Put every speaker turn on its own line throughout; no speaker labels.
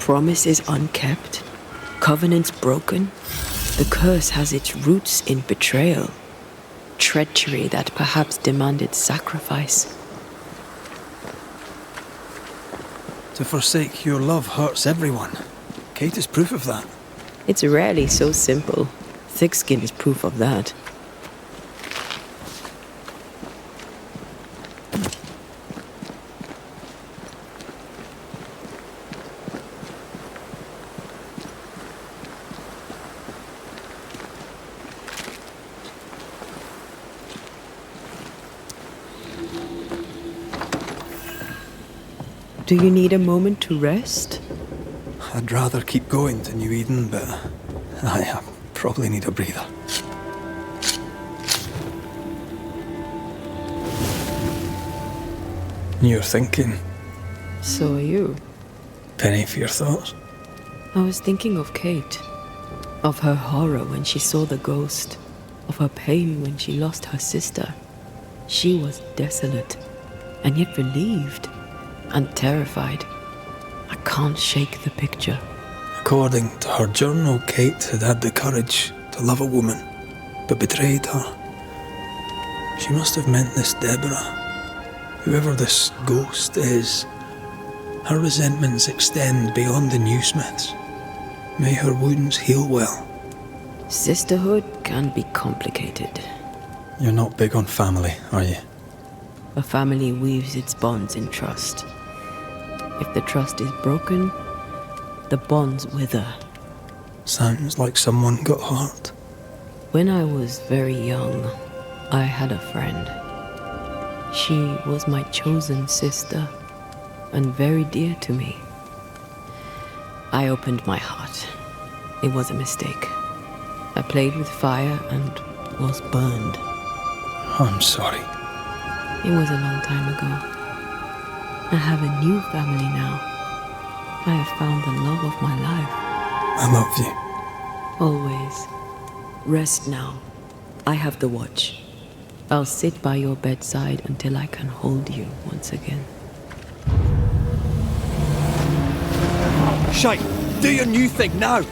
Promises unkept, covenants broken. The curse has its roots in betrayal, treachery that perhaps demanded sacrifice.
To forsake your love hurts everyone. Kate is proof of that.
It's rarely so simple. Thick skin is proof of that. Do you need a moment to rest?
I'd rather keep going to New Eden, but I probably need a breather. You're thinking.
So are you.
Penny for your thoughts?
I was thinking of Kate. Of her horror when she saw the ghost. Of her pain when she lost her sister. She was desolate, and yet relieved. And terrified. I can't shake the picture.
According to her journal, Kate had had the courage to love a woman, but betrayed her. She must have meant this Deborah. Whoever this ghost is, her resentments extend beyond the Newsmiths. May her wounds heal well.
Sisterhood can be complicated.
You're not big on family, are you?
A family weaves its bonds in trust. If the trust is broken, the bonds wither.
Sounds like someone got hurt.
When I was very young, I had a friend. She was my chosen sister, and very dear to me. I opened my heart. It was a mistake. I played with fire and was burned.
I'm sorry.
It was a long time ago. I have a new family now. I have found the love of my life.
I love you.
Always. Rest now. I have the watch. I'll sit by your bedside until I can hold you once again.
Shite! Do your new thing now!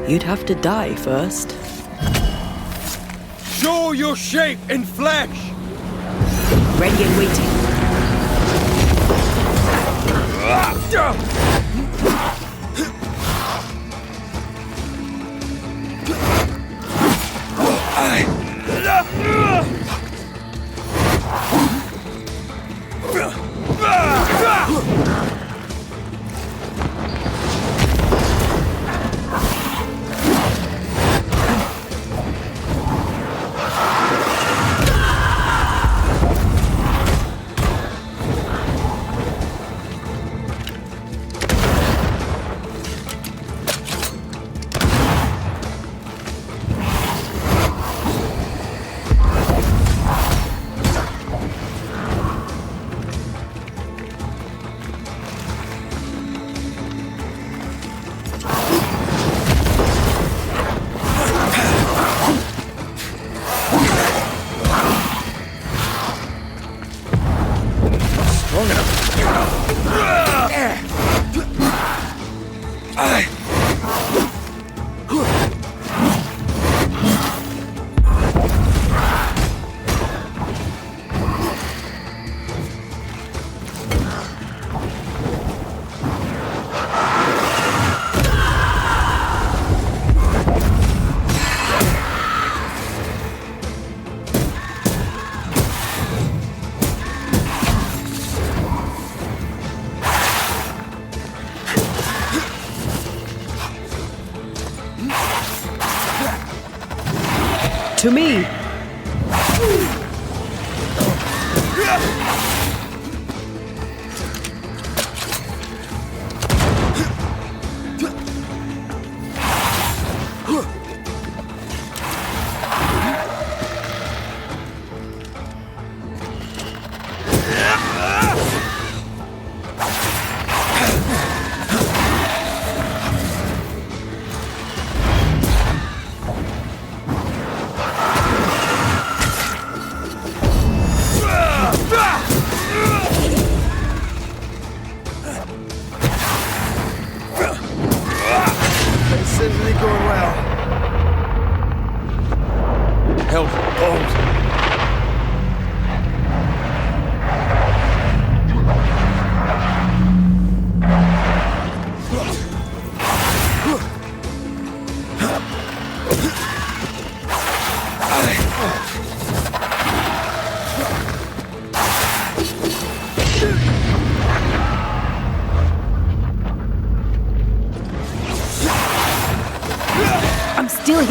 You'd have to die first.
Show your shape in flesh!
Ready and waiting. To me!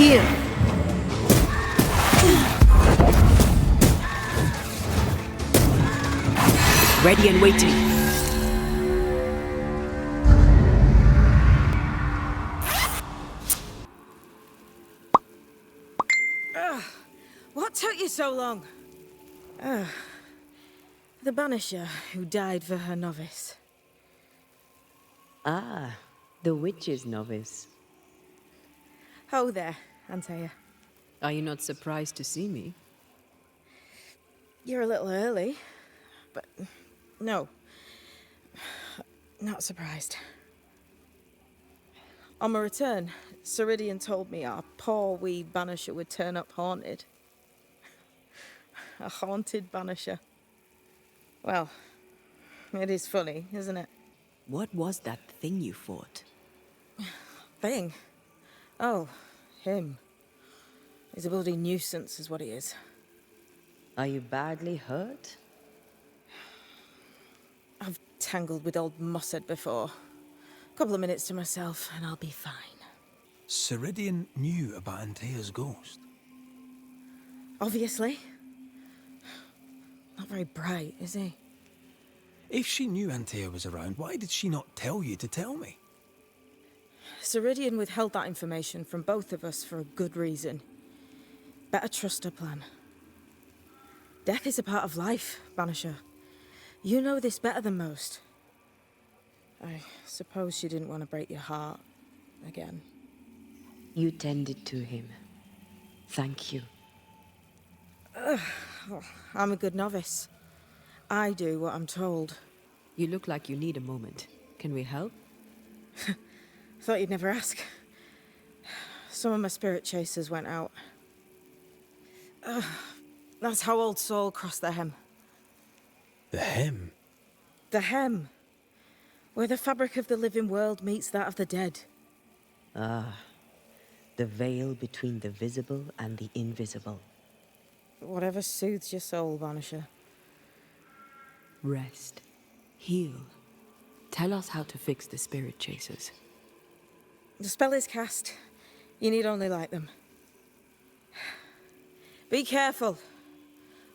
Here! Ready and waiting.
What took you so long? The Banisher who died for her novice.
Ah, the witch's novice.
Oh there, Antea.
Are you not surprised to see me?
You're a little early, but no, not surprised. On my return, Ceridian told me our poor wee Banisher would turn up haunted. A haunted Banisher. Well, it is funny, isn't it?
What was that thing you fought?
Thing? Oh, him. He's a bloody nuisance is what he is.
Are you badly hurt?
I've tangled with old Mossad before. Couple of minutes to myself and I'll be fine.
Ceridian knew about Antea's ghost.
Obviously. Not very bright, is he?
If she knew Antea was around, why did she not tell you to tell me?
Ceridian withheld that information from both of us for a good reason. Better trust her plan. Death is a part of life, Banisher. You know this better than most. I suppose she didn't want to break your heart again.
You tended to him. Thank you.
I'm a good novice. I do what I'm told.
You look like you need a moment. Can we help?
Thought you'd never ask. Some of my spirit chasers went out. That's how old Saul crossed the hem.
The hem?
The hem. Where the fabric of the living world meets that of the dead.
Ah, the veil between the visible and the invisible.
Whatever soothes your soul, Banisher.
Rest. Heal. Tell us how to fix the spirit chasers.
The spell is cast. You need only light them. Be careful.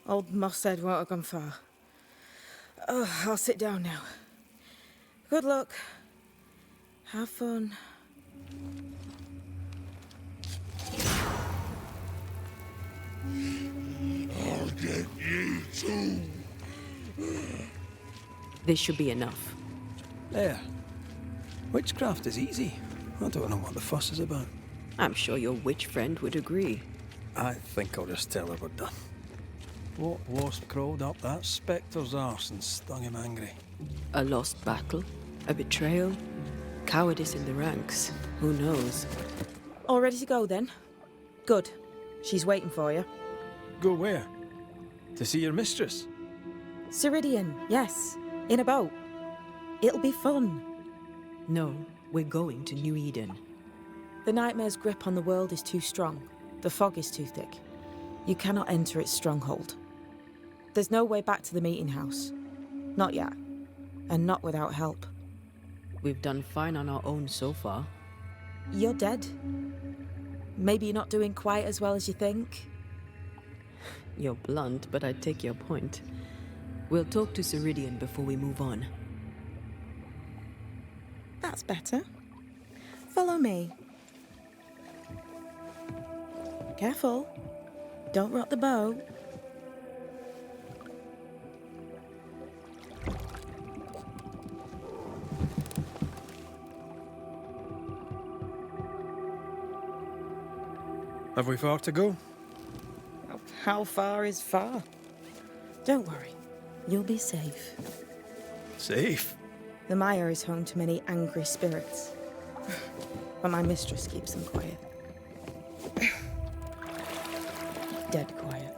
Old Mossad won't have gone far. Oh, I'll sit down now. Good luck. Have fun.
I'll get you too.
This should be enough.
There. Witchcraft is easy. I don't know what the fuss is about.
I'm sure your witch friend would agree.
I think I'll just tell her we're done. What wasp crawled up that spectre's arse and stung him angry?
A lost battle? A betrayal? Cowardice in the ranks? Who knows?
All ready to go then? Good. She's waiting for you.
Go where? To see your mistress?
Ceridian, yes. In a boat. It'll be fun.
No, we're going to New Eden.
The nightmare's grip on the world is too strong. The fog is too thick. You cannot enter its stronghold. There's no way back to the meeting house. Not yet. And not without help.
We've done fine on our own so far.
You're dead. Maybe you're not doing quite as well as you think.
You're blunt, but I take your point. We'll talk to Ceridian before we move on.
That's better. Follow me. Careful. Don't rock the boat.
Have we far to go?
How far is far? Don't worry. You'll be safe.
Safe?
The mire is home to many angry spirits. But my mistress keeps them quiet. Dead quiet.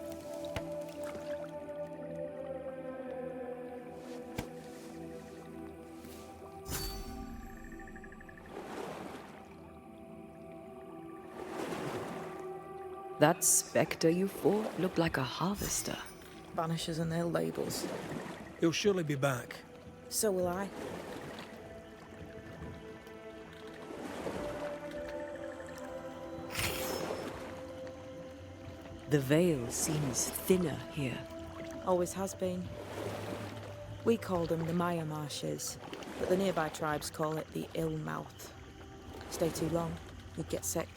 That spectre you fought looked like a harvester.
Banishers and their labels.
He'll surely be back.
So will I.
The veil seems thinner here.
Always has been. We call them the Maya Marshes, but the nearby tribes call it the Ill Mouth. Stay too long, you'd get sick.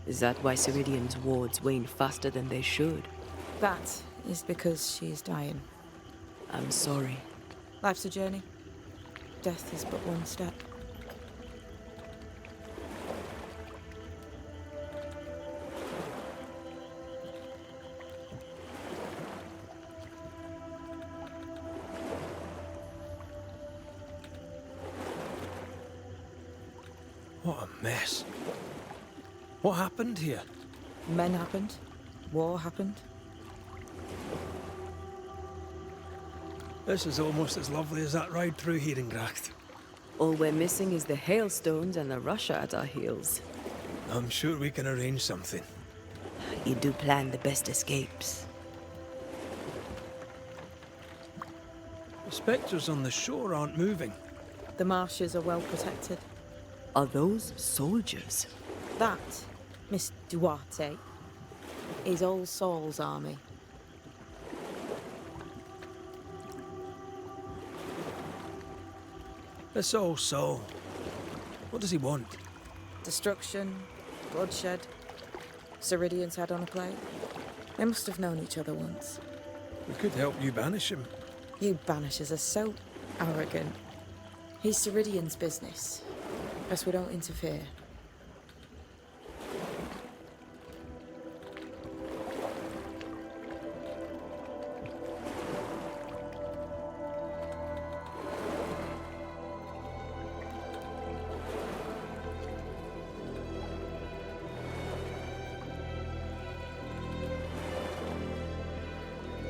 Is that why Ceridian's wards wane faster than they should?
That is because she is dying.
I'm sorry.
Life's a journey. Death is but one step.
What a mess. What happened here?
Men happened. War happened.
This is almost as lovely as that ride through Herengracht.
All we're missing is the hailstones and the Russia at our heels.
I'm sure we can arrange something.
You do plan the best escapes.
The spectres on the shore aren't moving.
The marshes are well protected.
Are those soldiers?
That, Miss Duarte, is Old Saul's army.
This old Saul. What does he want?
Destruction, bloodshed. Ceridian's had on a plate. They must have known each other once.
We could help you banish him.
You Banishers are so arrogant. He's Ceridian's business. Best we don't interfere.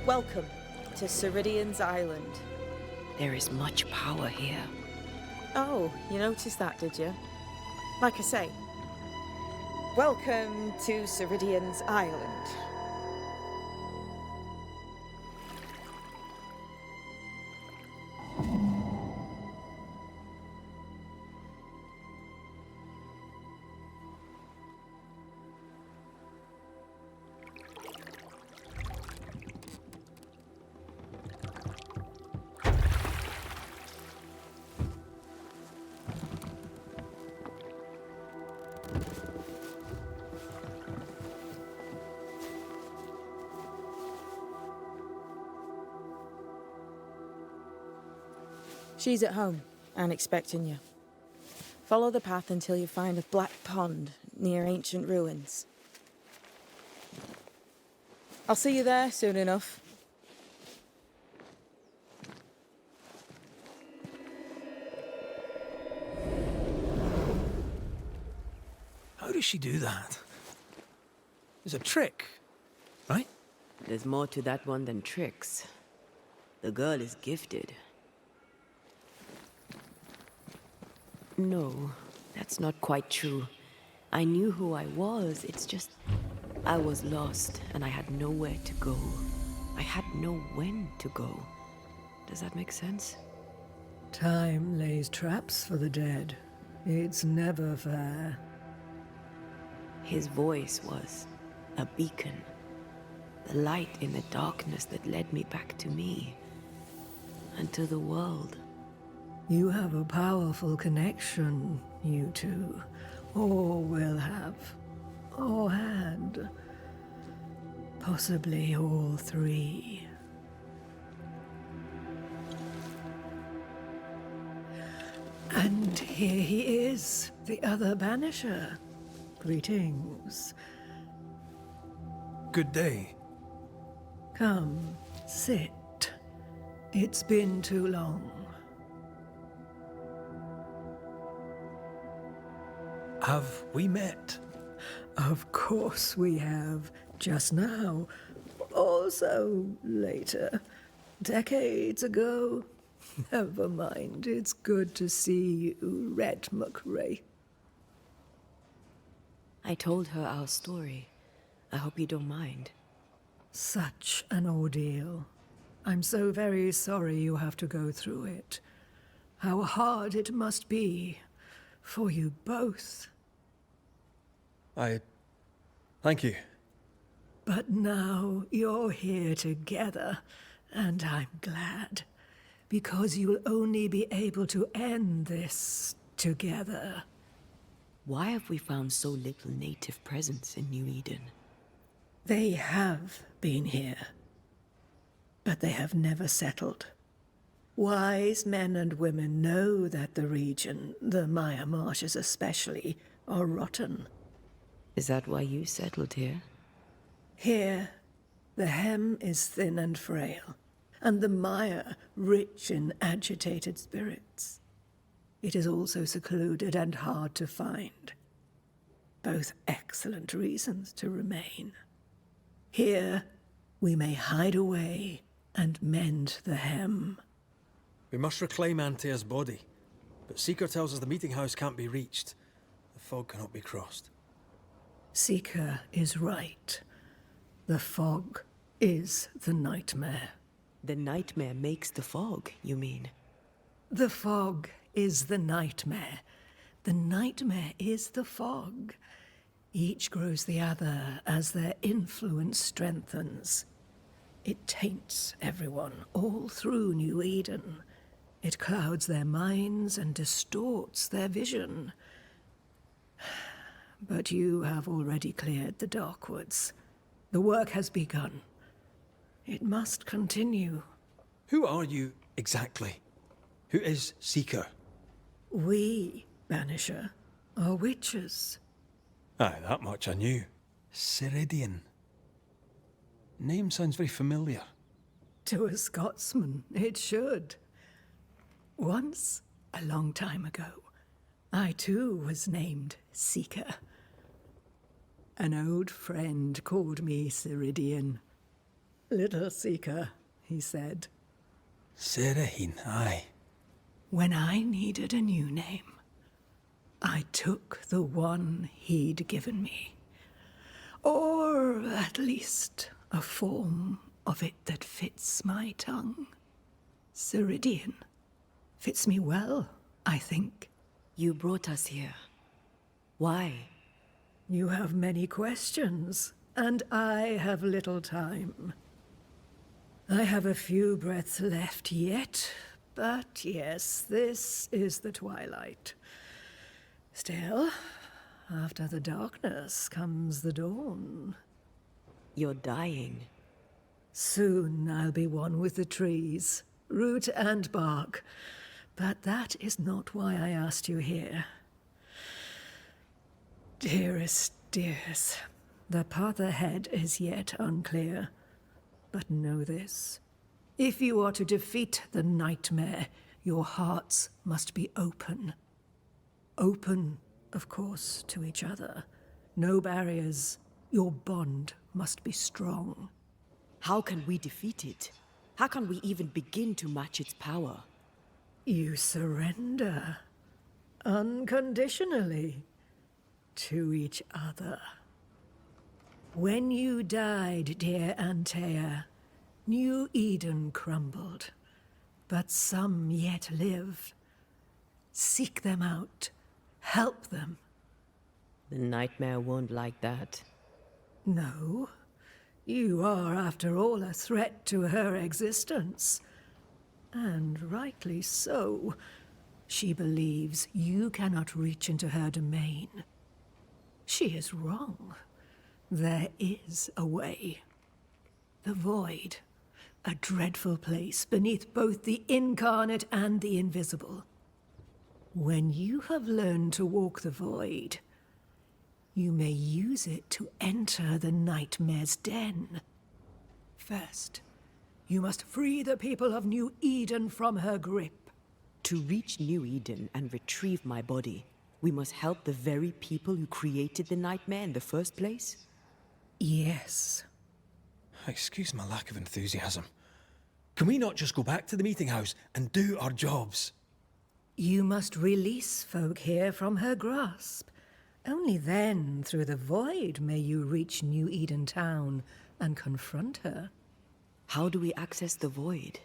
Welcome to Ceridian's Island.
There is much power here.
Oh, you noticed that, did you? Like I say, welcome to Ceridian's Island. She's at home and expecting you. Follow the path until you find a black pond near ancient ruins. I'll see you there soon enough.
How does she do that? It's a trick, right?
There's more to that one than tricks. The girl is gifted. No, that's not quite true. I knew who I was, it's just... I was lost, and I had nowhere to go. I had no when to go. Does that make sense?
Time lays traps for the dead. It's never fair.
His voice was a beacon. The light in the darkness that led me back to me. And to the world.
You have a powerful connection, you two. Or will have. Or had. Possibly all three. And here he is, the other Banisher. Greetings.
Good day.
Come, sit. It's been too long.
Have we met?
Of course we have. Just now. Also later. Decades ago. Never mind. It's good to see you, Red McRae.
I told her our story. I hope you don't mind.
Such an ordeal. I'm so very sorry you have to go through it. How hard it must be for you both.
Thank you.
But now you're here together, and I'm glad, because you'll only be able to end this together.
Why have we found so little native presence in New Eden?
They have been here, but they have never settled. Wise men and women know that the region, the Maya marshes especially, are rotten.
Is that why you settled here?
Here, the hem is thin and frail, and the mire rich in agitated spirits. It is also secluded and hard to find. Both excellent reasons to remain. Here, we may hide away and mend the hem.
We must reclaim Antea's body, but Seeker tells us the meeting house can't be reached. The fog cannot be crossed.
Seeker is right. The fog is the nightmare.
The nightmare makes the fog, you mean?
The fog is the nightmare. The nightmare is the fog. Each grows the other as their influence strengthens. It taints everyone all through New Eden. It clouds their minds and distorts their vision. But you have already cleared the Darkwoods. The work has begun. It must continue.
Who are you exactly? Who is Seeker?
We, Banisher, are witches.
Aye, that much I knew. Ceridian. Name sounds very familiar.
To a Scotsman, it should. Once, a long time ago, I too was named Seeker. An old friend called me Ceridian. Little Seeker, he said.
Serahine, aye.
When I needed a new name, I took the one he'd given me. Or at least a form of it that fits my tongue. Ceridian. Fits me well, I think.
You brought us here. Why?
You have many questions, and I have little time. I have a few breaths left yet, but yes, this is the twilight. Still, after the darkness comes the dawn.
You're dying.
Soon I'll be one with the trees, root and bark. But that is not why I asked you here. Dearest dears, the path ahead is yet unclear. But know this. If you are to defeat the nightmare, your hearts must be open. Open, of course, to each other. No barriers. Your bond must be strong.
How can we defeat it? How can we even begin to match its power?
You surrender. Unconditionally. To each other. When you died, dear Antea, New Eden crumbled. But some yet live. Seek them out. Help them.
The nightmare won't like that.
No. You are, after all, a threat to her existence. And rightly so. She believes you cannot reach into her domain. She is wrong. There is a way. The void. A dreadful place beneath both the incarnate and the invisible. When you have learned to walk the void, you may use it to enter the nightmare's den. First, you must free the people of New Eden from her grip.
To reach New Eden and retrieve my body, we must help the very people who created the nightmare in the first place?
Yes.
Excuse my lack of enthusiasm. Can we not just go back to the meeting house and do our jobs?
You must release folk here from her grasp. Only then, through the void, may you reach New Eden Town and confront her.
How do we access the void?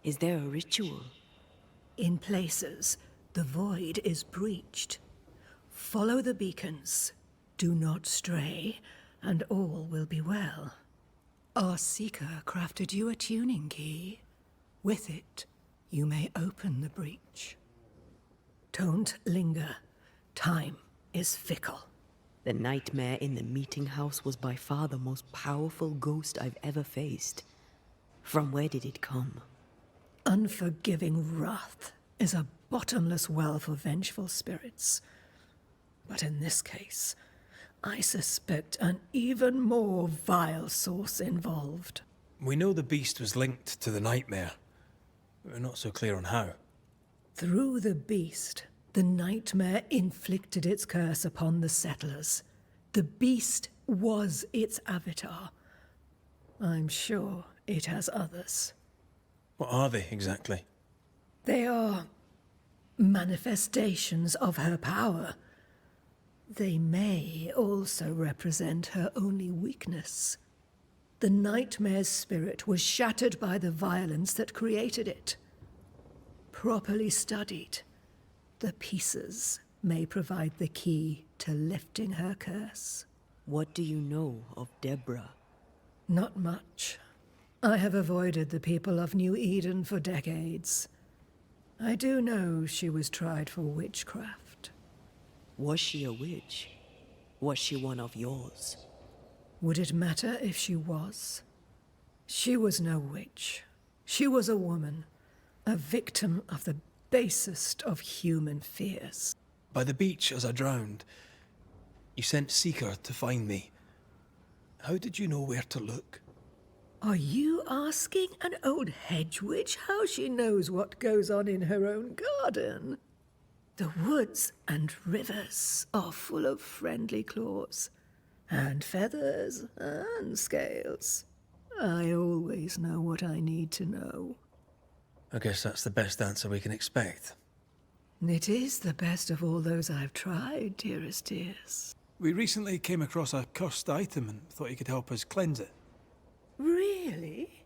Is there a ritual?
In places, the void is breached. Follow the beacons. Do not stray, and all will be well. Our seeker crafted you a tuning key. With it, you may open the breach. Don't linger. Time is fickle.
The nightmare in the meeting house was by far the most powerful ghost I've ever faced. From where did it come?
Unforgiving wrath is a bottomless well for vengeful spirits. But in this case, I suspect an even more vile source involved.
We know the beast was linked to the nightmare. We're not so clear on how.
Through the beast, the nightmare inflicted its curse upon the settlers. The beast was its avatar. I'm sure it has others.
What are they, exactly?
They are manifestations of her power. They may also represent her only weakness. The nightmare's spirit was shattered by the violence that created it. Properly studied, the pieces may provide the key to lifting her curse.
What do you know of Deborah?
Not much. I have avoided the people of New Eden for decades. I do know she was tried for witchcraft.
Was she a witch? Was she one of yours?
Would it matter if she was? She was no witch. She was a woman, a victim of the basest of human fears.
By the beach as I drowned, you sent Seeker to find me. How did you know where to look?
Are you asking an old hedge witch how she knows what goes on in her own garden? The woods and rivers are full of friendly claws, and feathers and scales. I always know what I need to know.
I guess that's the best answer we can expect.
It is the best of all those I've tried, dearest dears.
We recently came across a cursed item and thought you could help us cleanse it.
Really?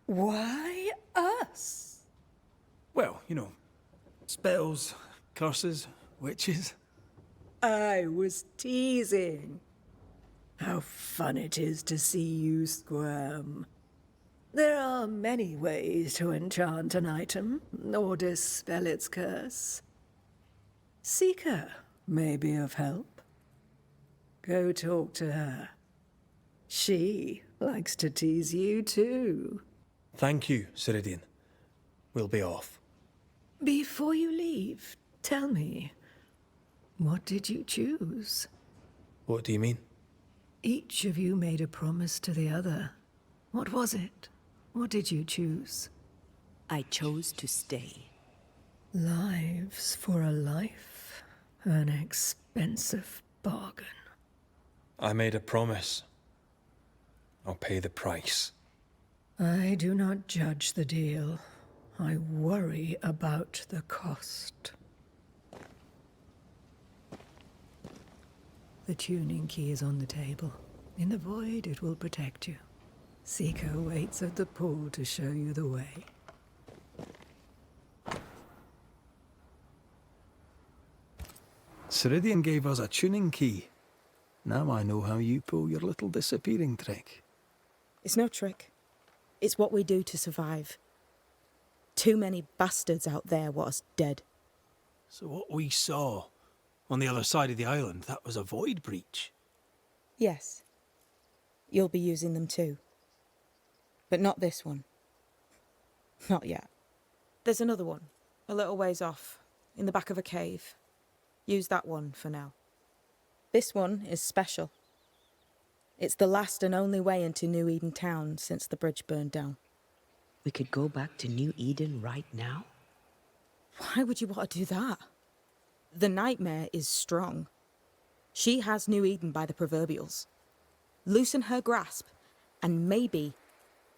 Why us?
Well, you know, spells, curses, witches.
I was teasing. How fun it is to see you squirm. There are many ways to enchant an item or dispel its curse. Seeker may be of help. Go talk to her. She likes to tease you too.
Thank you, Ceridian. We'll be off.
Before you leave, tell me, what did you choose?
What do you mean?
Each of you made a promise to the other. What was it? What did you choose?
I chose to stay.
Lives for a life. An expensive bargain.
I made a promise. I'll pay the price.
I do not judge the deal. I worry about the cost. The tuning key is on the table. In the void, it will protect you. Seeker waits at the pool to show you the way.
Ceridian gave us a tuning key. Now I know how you pull your little disappearing trick.
It's no trick. It's what we do to survive. Too many bastards out there want us dead.
So what we saw on the other side of the island, that was a void breach?
Yes. You'll be using them too. But not this one. Not yet. There's another one, a little ways off, in the back of a cave. Use that one for now. This one is special. It's the last and only way into New Eden town since the bridge burned down.
We could go back to New Eden right now?
Why would you want to do that? The nightmare is strong. She has New Eden by the proverbials. Loosen her grasp, and maybe,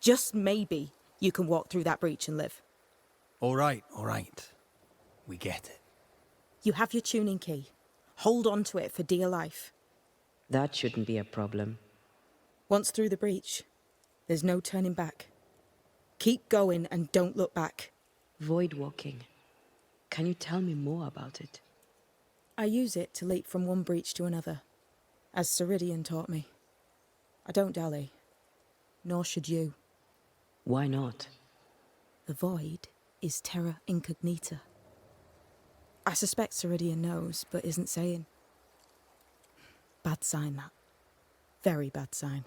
just maybe, you can walk through that breach and live.
All right. We get it.
You have your tuning key. Hold on to it for dear life.
That shouldn't be a problem.
Once through the breach, there's no turning back. Keep going and don't look back.
Void walking. Can you tell me more about it?
I use it to leap from one breach to another, as Ceridian taught me. I don't dally. nor should you.
Why not?
The void is terra incognita. I suspect Ceridian knows, but isn't saying. Bad sign, that. Very bad sign.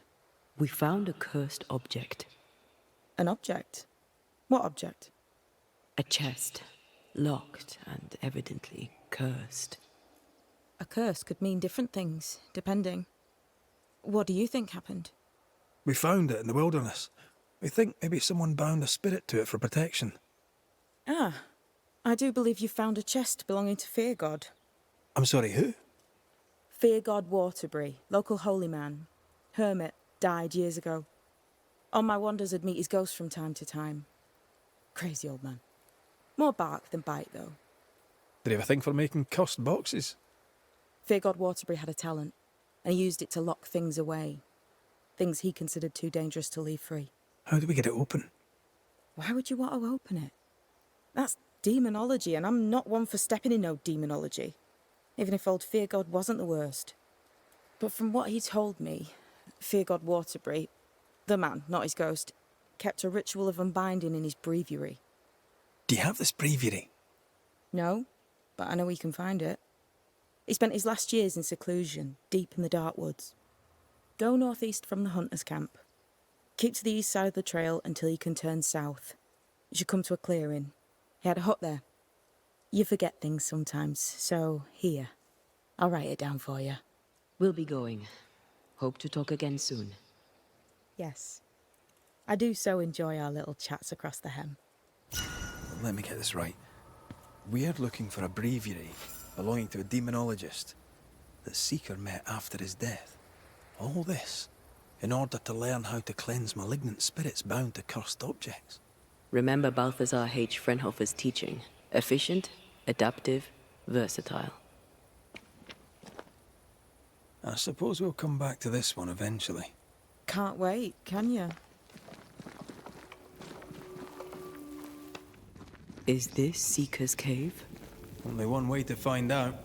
We found a cursed object.
An object? What object?
A chest. Locked and evidently cursed.
A curse could mean different things, depending. What do you think happened?
We found it in the wilderness. We think maybe someone bound a spirit to it for protection.
Ah, I do believe you found a chest belonging to Fear God.
I'm sorry, who?
Fear God Waterbury, local holy man. Hermit, died years ago. On my wanders I'd meet his ghost from time to time. Crazy old man. More bark than bite, though.
Did he have a thing for making cursed boxes?
Fear God Waterbury had a talent, and he used it to lock things away. Things he considered too dangerous to leave free.
How do we get it open?
Why would you want to open it? That's demonology, and I'm not one for stepping in no demonology. Even if old Fear God wasn't the worst. But from what he told me, Fear God Waterbury, the man, not his ghost, kept a ritual of unbinding in his breviary.
Do you have this breviary?
No, but I know he can find it. He spent his last years in seclusion, deep in the dark woods. Go northeast from the hunter's camp. Keep to the east side of the trail until you can turn south. You should come to a clearing. He had a hut there. You forget things sometimes, so here. I'll write it down for you.
We'll be going. Hope to talk again soon.
Yes. I do so enjoy our little chats across the hem.
Let me get this right. We're looking for a breviary belonging to a demonologist that Seeker met after his death. All this in order to learn how to cleanse malignant spirits bound to cursed objects.
Remember Balthazar H. Frenhofer's teaching. Efficient, adaptive, versatile.
I suppose we'll come back to this one eventually.
Can't wait, can you?
Is this Seeker's Cave?
Only one way to find out.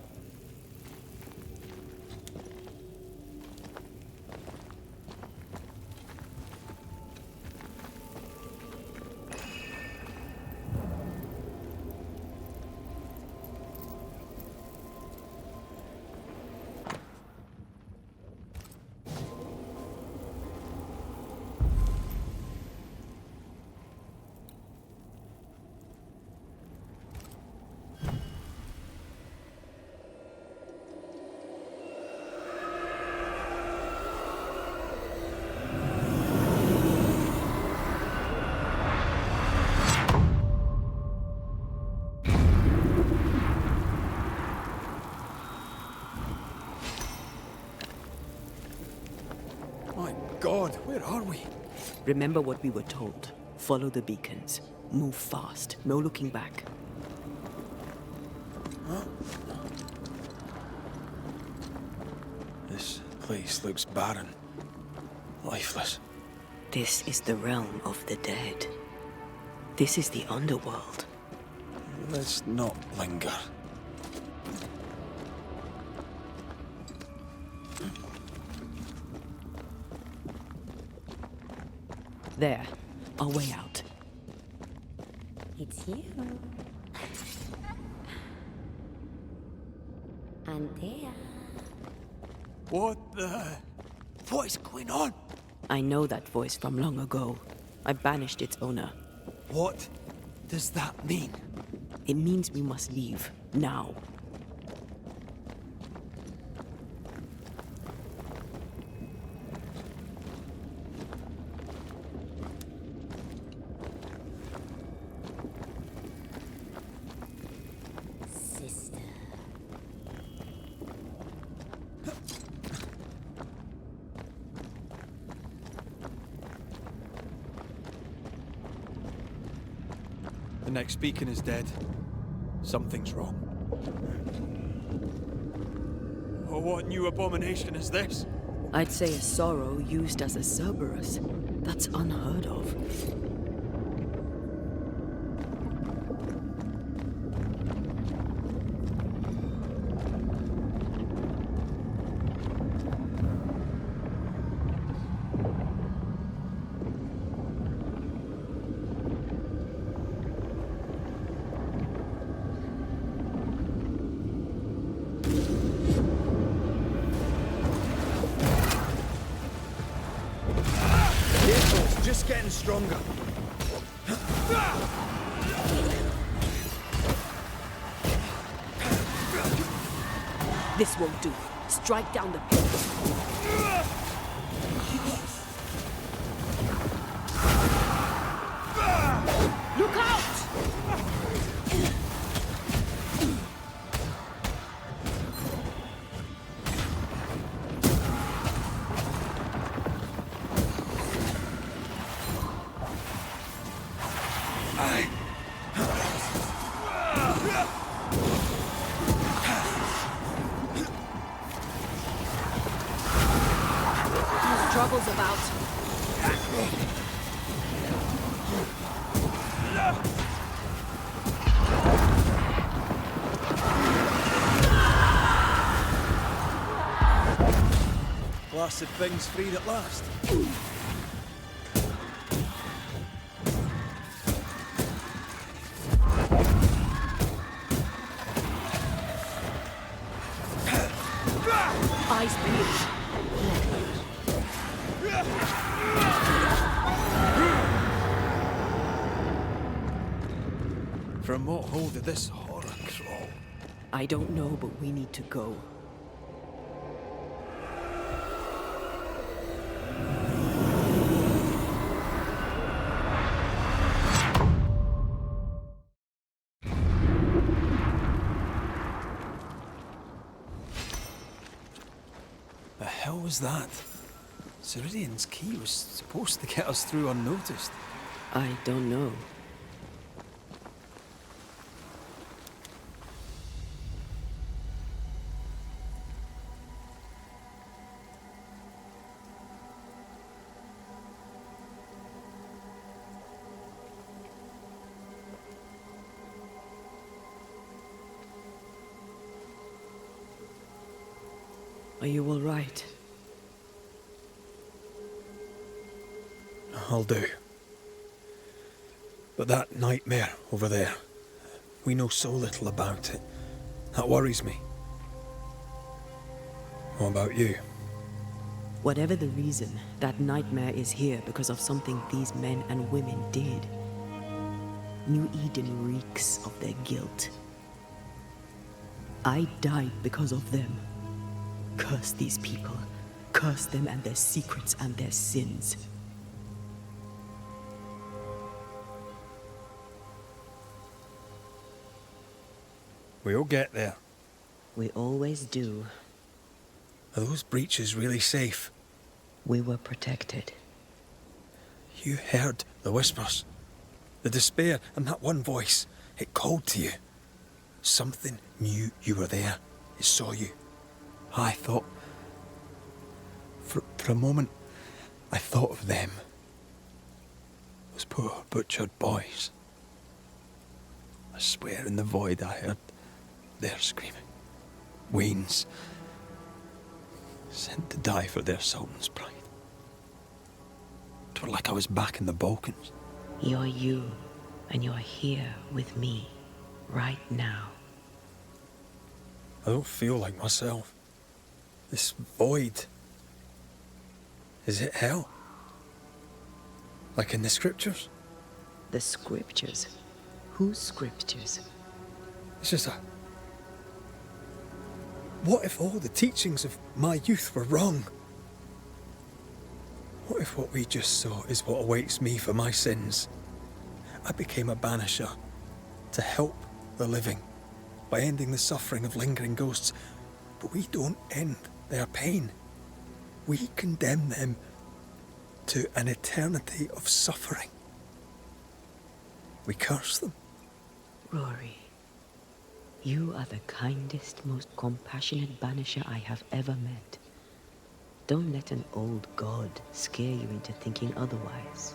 My God, where are we?
Remember what we were told. Follow the beacons. Move fast. No looking back.
This place looks barren. Lifeless.
This is the realm of the dead. This is the underworld.
Let's not linger.
There. Our way out.
It's you. Antea.
What is going on?
I know that voice from long ago. I banished its owner.
What does that mean?
It means we must leave. Now.
Sister.
The next beacon is dead. Something's wrong. Oh, what new abomination is this?
I'd say a sorrow used as a Cerberus. That's unheard of.
getting stronger.
This won't do. Strike down the pillars. Look out! Trouble's about.
Blasted thing's freed at last.
Eyes peeled.
From what hole did this horror crawl?
I don't know, but we need to go.
The hell was that? Ceridian's key was supposed to get us through unnoticed.
I don't know. Are you all right?
I'll do. But that nightmare over there, we know so little about it. That worries me. What about you?
Whatever the reason, that nightmare is here because of something these men and women did. New Eden reeks of their guilt. I died because of them. Curse these people. Curse them and their secrets and their sins.
We'll get there.
We always do.
Are those breaches really safe?
We were protected.
You heard the whispers, the despair, and that one voice. It called to you. Something knew you were there. It saw you. I thought... For a moment, I thought of them. Those poor butchered boys. I swear in the void I heard their screaming. Wains. Sent to die for their sultan's pride. It was like I was back in the Balkans.
You're you, and you're here with me, right now.
I don't feel like myself. This void. Is it hell? Like in the scriptures?
The scriptures? Whose scriptures?
It's just a... What if all the teachings of my youth were wrong? What if what we just saw is what awaits me for my sins? I became a banisher to help the living by ending the suffering of lingering ghosts, but we don't end their pain. We condemn them to an eternity of suffering. We curse them.
Rory, you are the kindest, most compassionate banisher I have ever met. Don't let an old god scare you into thinking otherwise.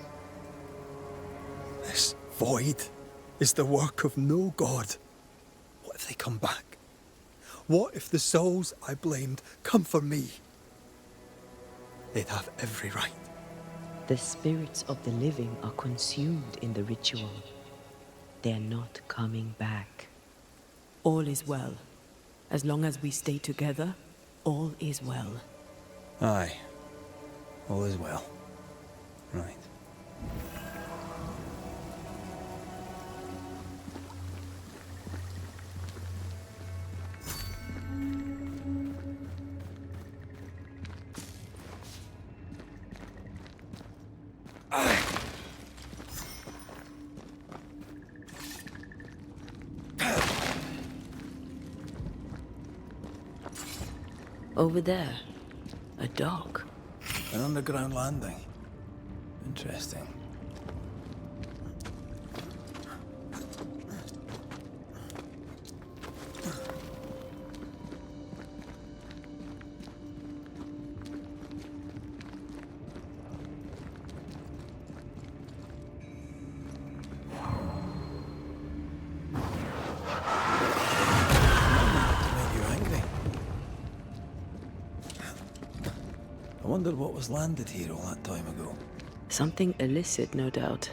This void is the work of no god. What if they come back? What if the souls I blamed come for me? They'd have every right.
The spirits of the living are consumed in the ritual. They're not coming back. All is well. As long as we stay together, all is well.
Aye. All is well. Right.
Over there, a dock.
An underground landing. Interesting. I wonder what was landed here all that time ago.
Something illicit, no doubt.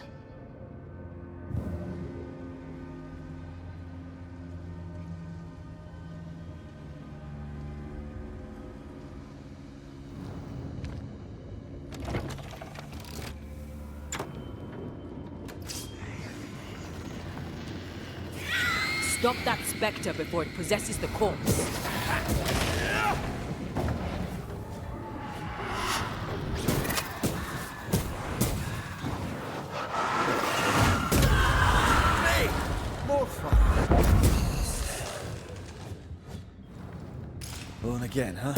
Stop that spectre before it possesses the corpse.
Going again, huh?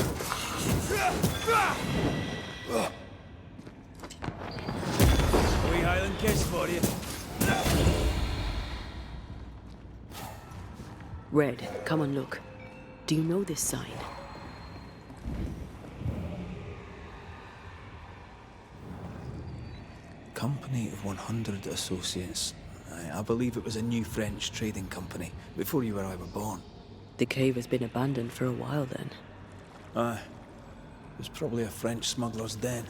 A wee Highland kiss for you.
Red, come and look. Do you know this sign?
Company of 100 Associates. I believe it was a new French trading company, before you or I were born.
The cave has been abandoned for a while then.
Aye. It was probably a French smuggler's den.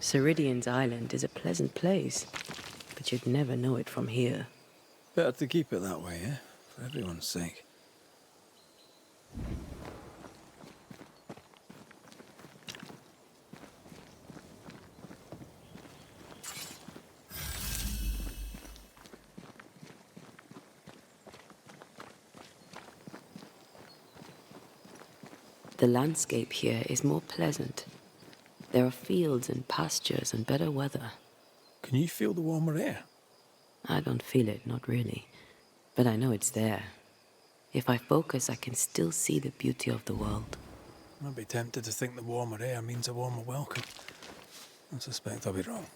Ceridian's Island is a pleasant place, but you'd never know it from here.
Better to keep it that way, eh? For everyone's sake.
The landscape here is more pleasant. There are fields and pastures and better weather.
Can you feel the warmer air?
I don't feel it, not really. But I know it's there. If I focus, I can still see the beauty of the world.
I'd be tempted to think the warmer air means a warmer welcome. I suspect I'll be wrong.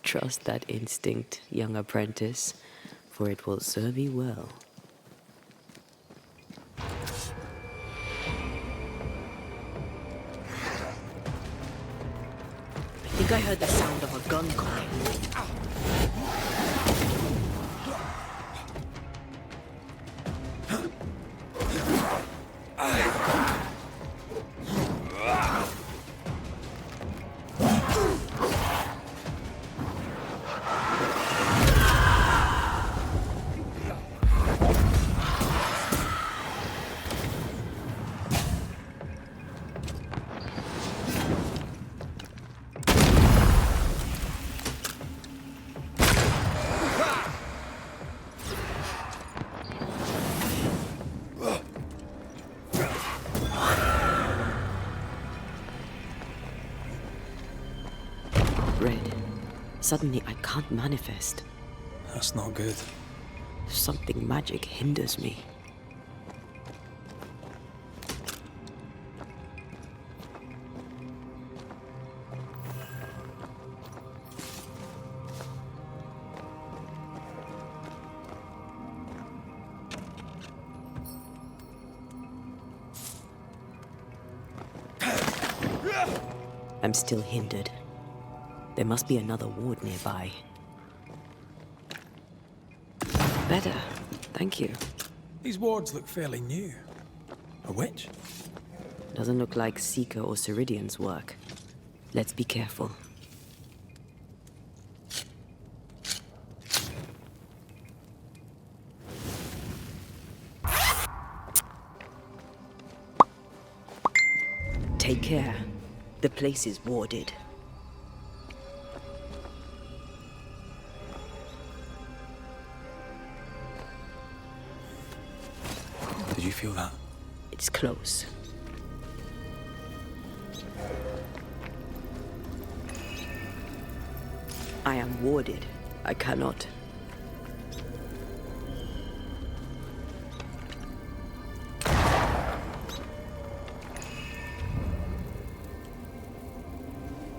Trust that instinct, young apprentice, for it will serve you well.
I think I heard the sound of a gun coming.
Red, suddenly I can't manifest.
That's not good.
Something magic hinders me. I'm still hindered. There must be another ward nearby. Better, thank you.
These wards look fairly new. A witch?
Doesn't look like Seeker or Ceridian's work. Let's be careful. Take care. The place is warded.
Did you feel that?
It's close. I am warded. I cannot.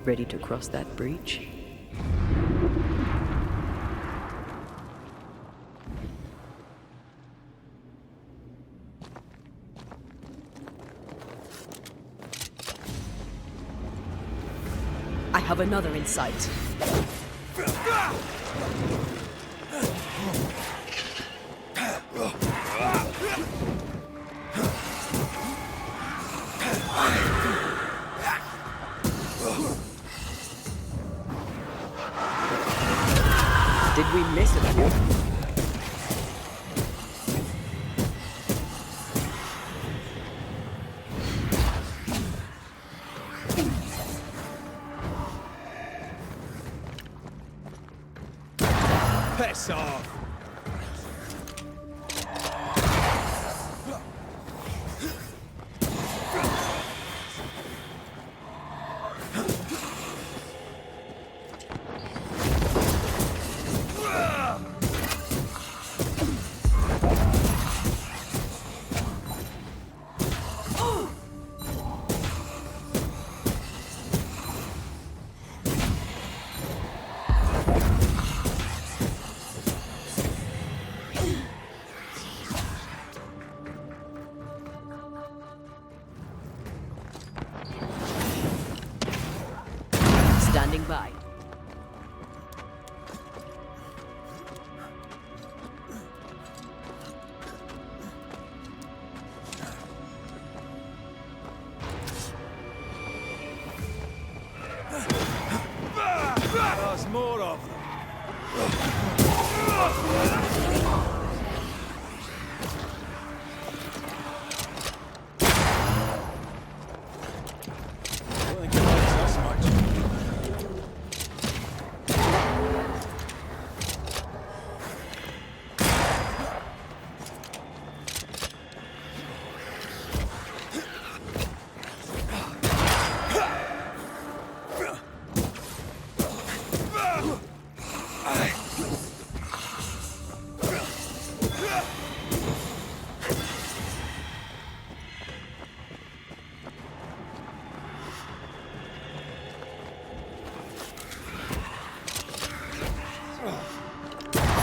Ready to cross that breach?
I have another in sight.
Did we miss a few?
Piss off!
Standing by.
There's more of them. I don't think it likes us much.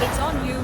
It's on you.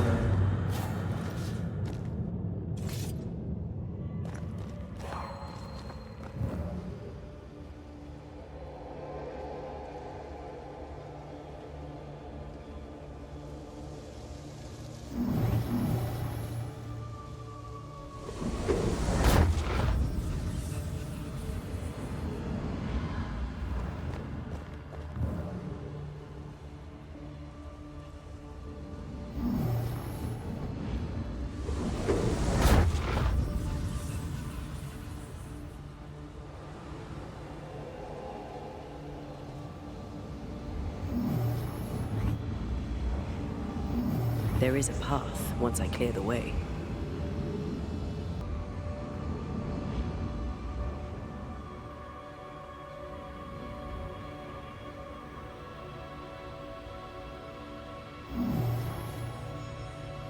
There is a path once I clear the way.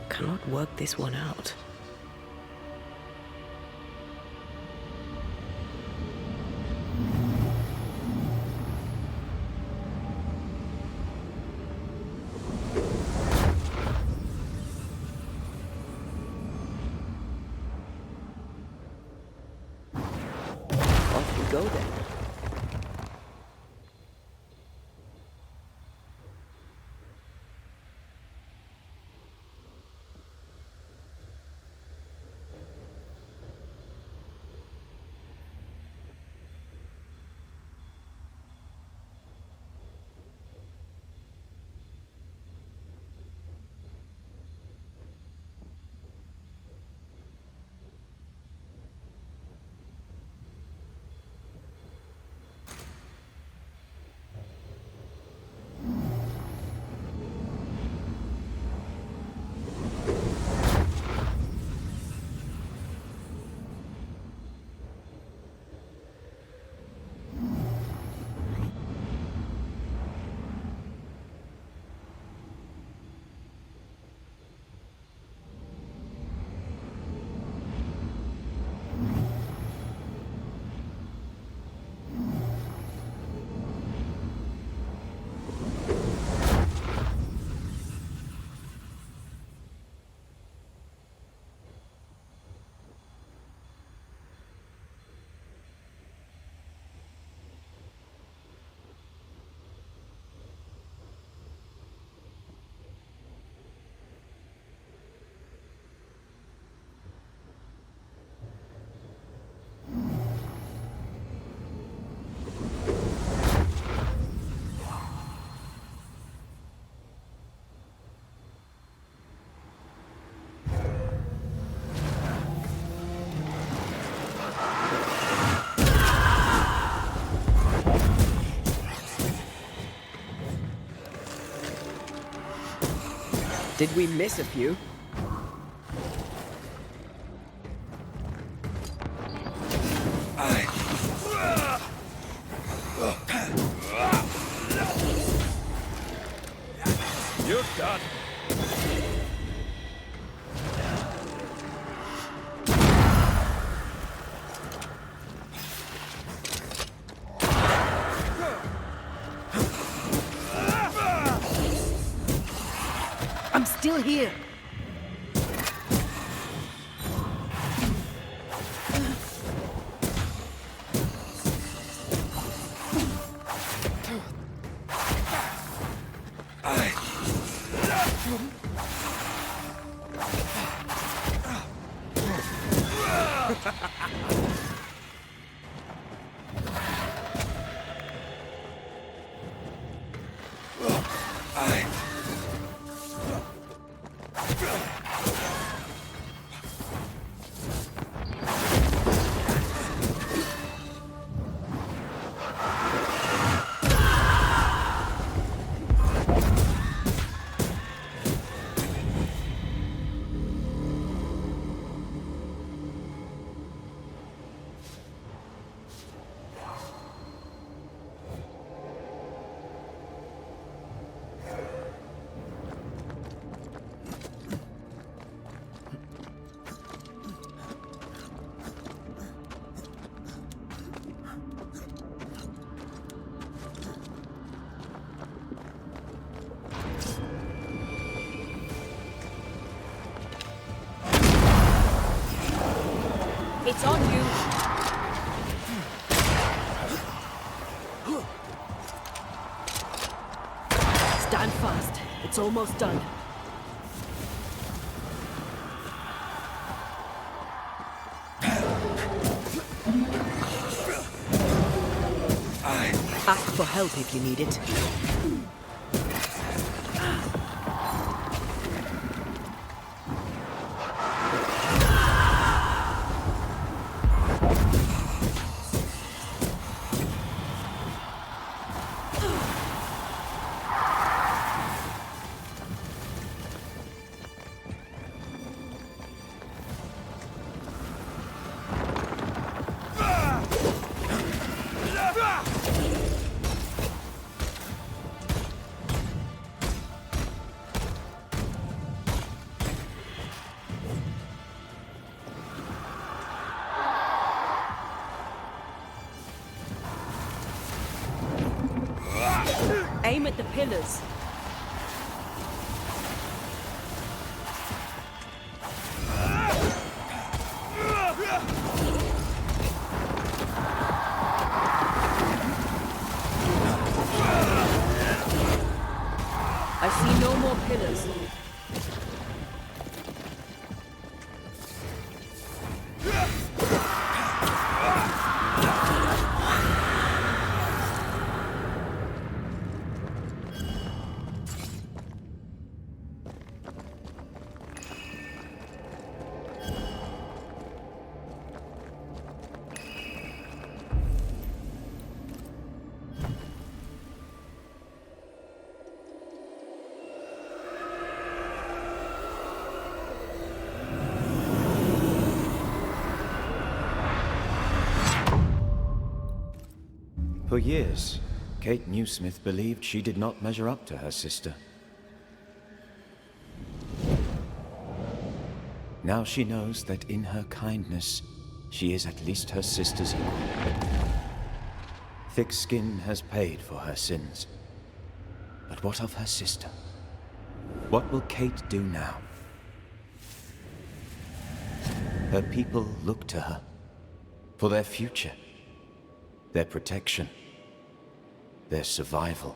Cannot work this one out. Off we go then.
Did we miss a few?
You're done.
I'm still here.
It's on you.
Stand fast. It's almost done.
Ask for help if you need it.
Aim at the pillars. I see no more pillars.
For years, Kate Newsmith believed she did not measure up to her sister. Now she knows that in her kindness, she is at least her sister's equal. Thick skin has paid for her sins. But what of her sister? What will Kate do now? Her people look to her for their future, their protection, their survival.